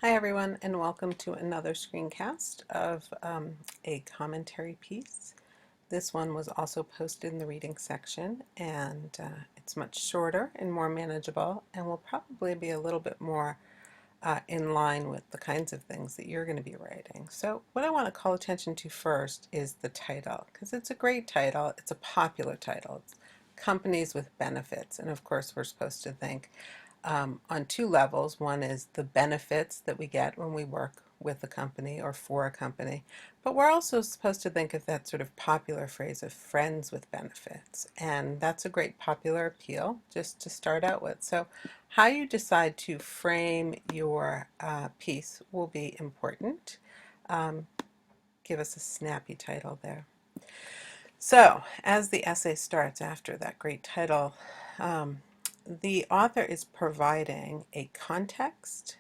Hi everyone, and welcome to another screencast of a commentary piece. This one was also posted in the reading section, and it's much shorter and more manageable, and will probably be a little bit more in line with the kinds of things that you're going to be writing. So what I want to call attention to first is the title, because it's a great title. It's a popular title. It's Companies with Benefits, and of course we're supposed to think on two levels. One is the benefits that we get when we work with a company or for a company, but we're also supposed to think of that sort of popular phrase of friends with benefits, and that's a great popular appeal just to start out with. So how you decide to frame your piece will be important. Um, Give us a snappy title there. So, as the essay starts after that great title, the author is providing a context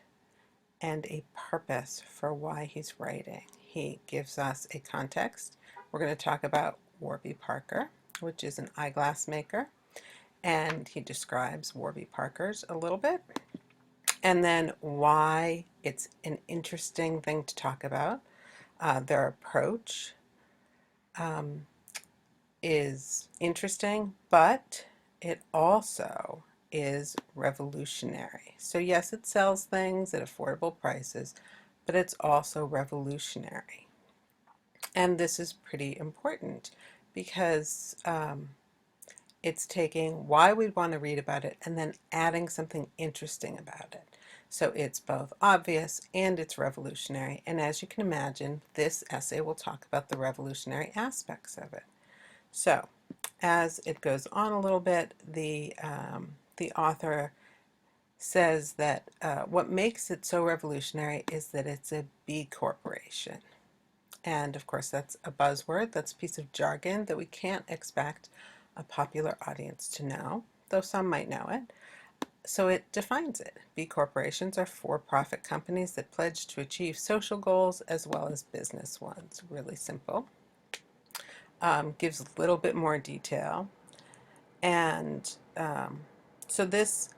and a purpose for why he's writing. He gives us a context. We're going to talk about Warby Parker, which is an eyeglass maker, and he describes Warby Parker's a little bit, and then why it's an interesting thing to talk about. Their approach is interesting, but it also is revolutionary. So yes, it sells things at affordable prices, but it's also revolutionary. And this is pretty important because it's taking why we'd want to read about it and then adding something interesting about it. So it's both obvious and it's revolutionary. And as you can imagine, this essay will talk about the revolutionary aspects of it. So as it goes on a little bit, the author says that what makes it so revolutionary is that it's a B corporation. And of course, that's a buzzword. That's a piece of jargon that we can't expect a popular audience to know, though some might know it. So it defines it. B corporations are for-profit companies that pledge to achieve social goals as well as business ones. Really simple. Gives a little bit more detail. And so this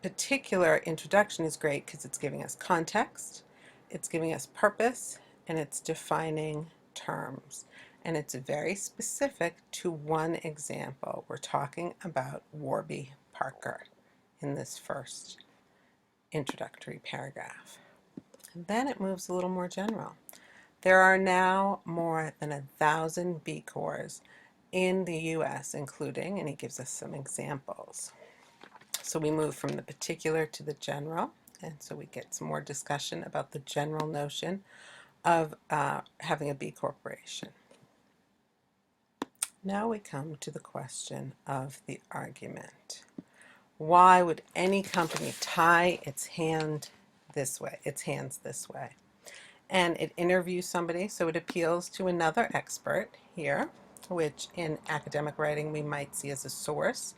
particular introduction is great because it's giving us context, it's giving us purpose, and it's defining terms. And it's very specific to one example. We're talking about Warby Parker in this first introductory paragraph. And then it moves a little more general. There are now more than 1,000 B Corps in the US, including, and he gives us some examples. So we move from the particular to the general, and so we get some more discussion about the general notion of having a B corporation. Now we come to the question of the argument. Why would any company tie its hands this way? And it interviews somebody, so it appeals to another expert here, which in academic writing we might see as a source,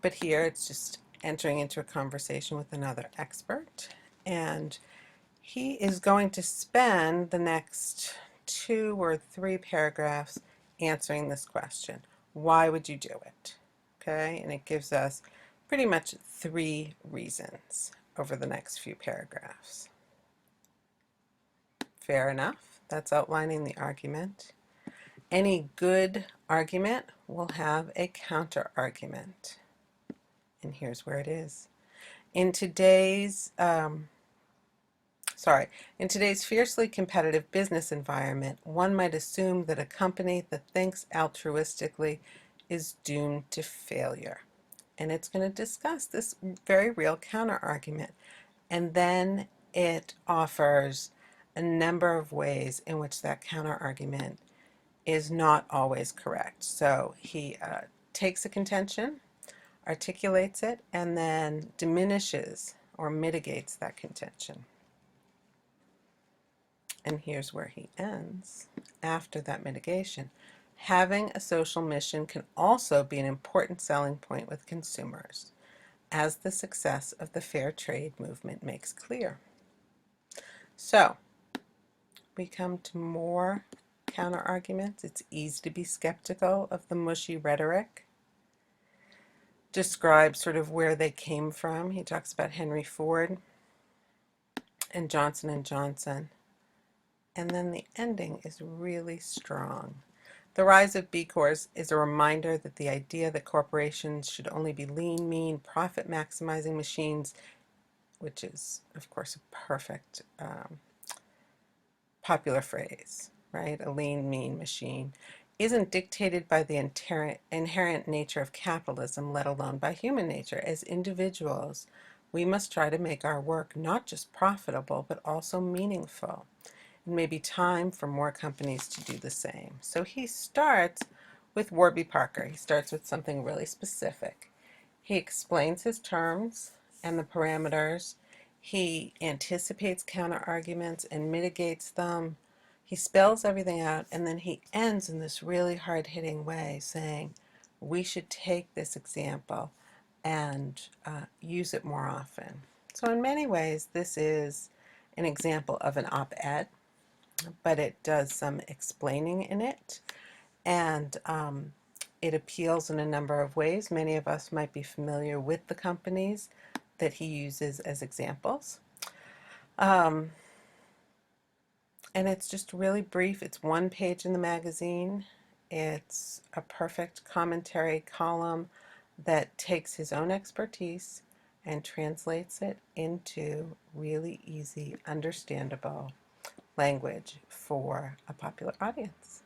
but here it's just entering into a conversation with another expert, and he is going to spend the next 2 or 3 paragraphs answering this question. Why would you do it? Okay, and it gives us pretty much 3 reasons over the next few paragraphs. Fair enough. That's outlining the argument. Any good argument will have a counter argument. And here's where it is. In today's fiercely competitive business environment, one might assume that a company that thinks altruistically is doomed to failure. And it's going to discuss this very real counter argument. And then it offers a number of ways in which that counter argument is not always correct. So he takes a contention, articulates it, and then diminishes or mitigates that contention. And here's where he ends after that mitigation. Having a social mission can also be an important selling point with consumers, as the success of the fair trade movement makes clear. So we come to more counter arguments. It's easy to be skeptical of the mushy rhetoric. Describes sort of where they came from. He talks about Henry Ford and Johnson and Johnson. And then the ending is really strong. The rise of B Corps is a reminder that the idea that corporations should only be lean, mean, profit-maximizing machines, which is, of course, a perfect popular phrase, right? A lean, mean machine, isn't dictated by the inherent nature of capitalism, let alone by human nature. As individuals, we must try to make our work not just profitable, but also meaningful. It may be time for more companies to do the same. So he starts with Warby Parker. He starts with something really specific. He explains his terms and the parameters. He anticipates counterarguments and mitigates them. He spells everything out, and then he ends in this really hard-hitting way saying, we should take this example and use it more often. So in many ways, this is an example of an op-ed, but it does some explaining in it, and it appeals in a number of ways. Many of us might be familiar with the companies that he uses as examples. And it's just really brief. It's one page in the magazine. It's a perfect commentary column that takes his own expertise and translates it into really easy, understandable language for a popular audience.